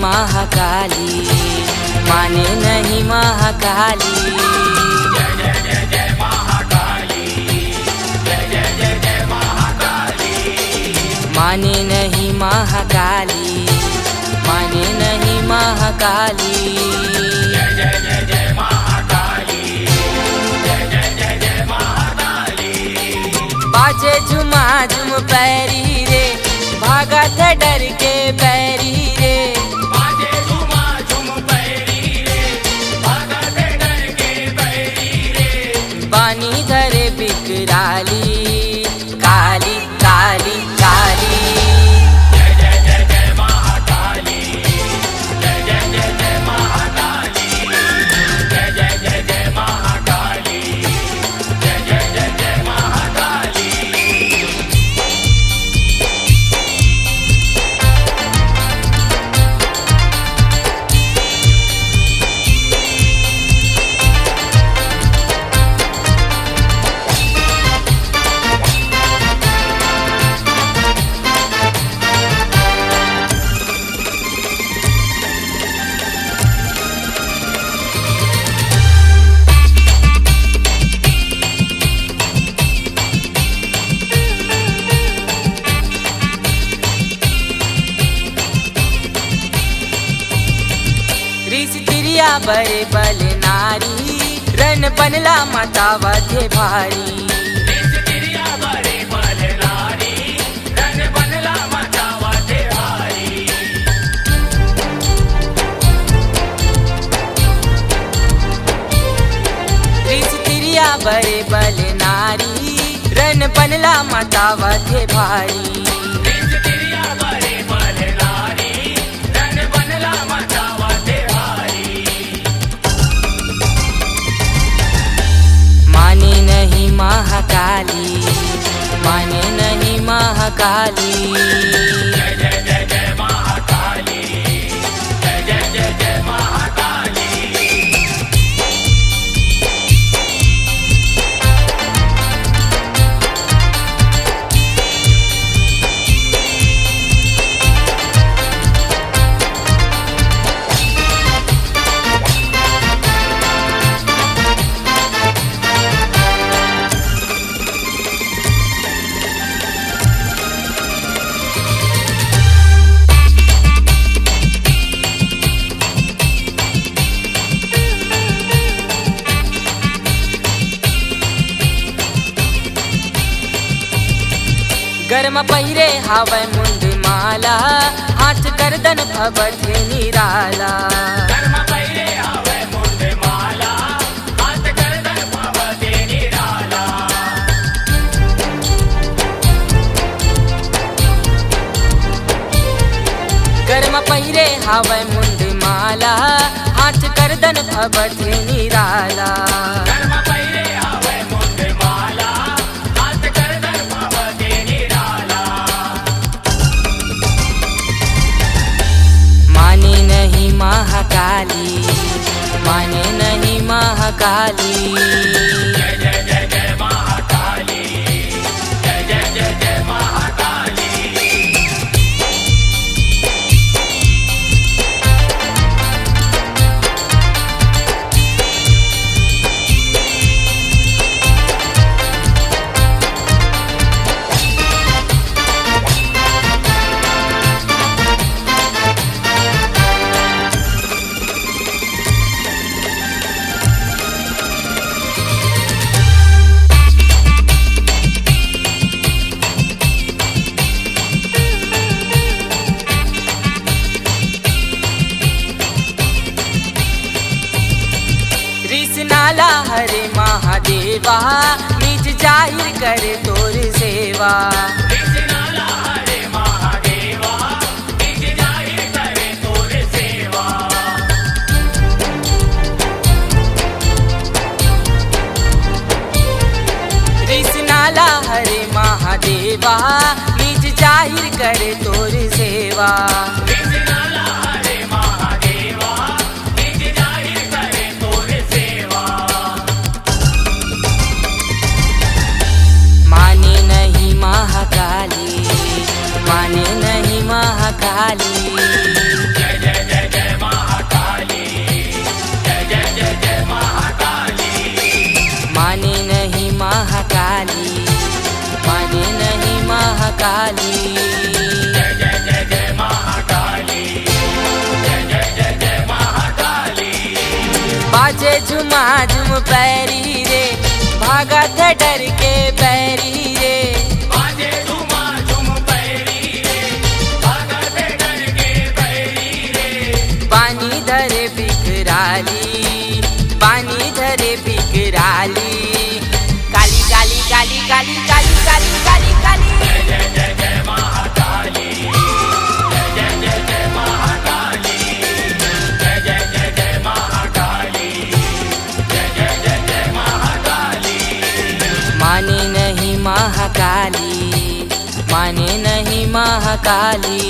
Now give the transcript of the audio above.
महाकाली, माने नहीं महाकाली। जय जय जय जय महाकाली, जय जय जय जय महाकाली। माने नहीं महाकाली, माने नहीं महाकाली। जय जय जय जय महाकाली, जय जय जय जय महाकाली। बाजे झुमा झुम पैरी रे, भागा था डर के पैरी रे। बाजे झुमा झुम पैरी रे, भागा थे डर के पैरी रे। बानी धरे बिकराली, काली काली काली। जय जय जय जय महाकाली, जय जय जय जय महाकाली। जय जय जय जय महाकाली, जय जय जय जय महाकाली। रिस तिरिया बड़े बल नारी, रन बनला माता वधे भारी। रिस तिरिया बड़े बल नारी, रन बनला माता वधे भारी। रिस तिरिया बड़े बल नारी, रन बनला माता वधे भारी। रिस तिरिया बड़े बल नारी, रन बनला माता वधे भारी। माने नहीं महाकाली, माने नहीं महाकाली। जय जय जय जय महाकाली, जय जय जय जय महाकाली। गर्म पहिरे हावै मुंड माला, हाथ गर्दन भवथे निराला। कर्म पैरे आवे मुंड माला, हाथ गर्दन भवते निराला। गर्म पहिरे हावै मुंड माला, हाथ गर्दन भवथे निराला। कर्म पैरे आवे मुंड माला, हाथ गर्दन भवते निराला। माने नहीं महाकाली, माने नहीं महाकाली। जय जय जय जय महाकाली, जय जय जय जय महाकाली। रिस नाला हरे महादेवा, निज जाहिर करे तोर सेवा। रिस नाला हरे महादेवा, निज जाहिर करे तोर सेवा। रिस नाला हरे महादेवा, निज जाहिर करे तोर सेवा। रिस नाला हरे महादेवा, निज जाहिर करे तोर सेवा। माने नहीं महाकाली, माने नहीं महाकाली। जय जय जय महाकाली। जय जय जय जय महाकाली, जय जय जय जय महाकाली। बाजे झुमाझुम पैरी रे, भागा थे डर के बैरी रे। बाजे झुमाझुम पैरी रे, भागा थे डर के बैरी रे। पानी धरे बिकराली, पानी धरे बिकराली। काली काली काली काली काली काली काली काली। जय जय जय जय महाकाली, जय जय जय जय महाकाली, जय जय जय जय महाकाली, जय जय जय जय महाकाली। माने नहीं महाकाली, माने नहीं महाकाली।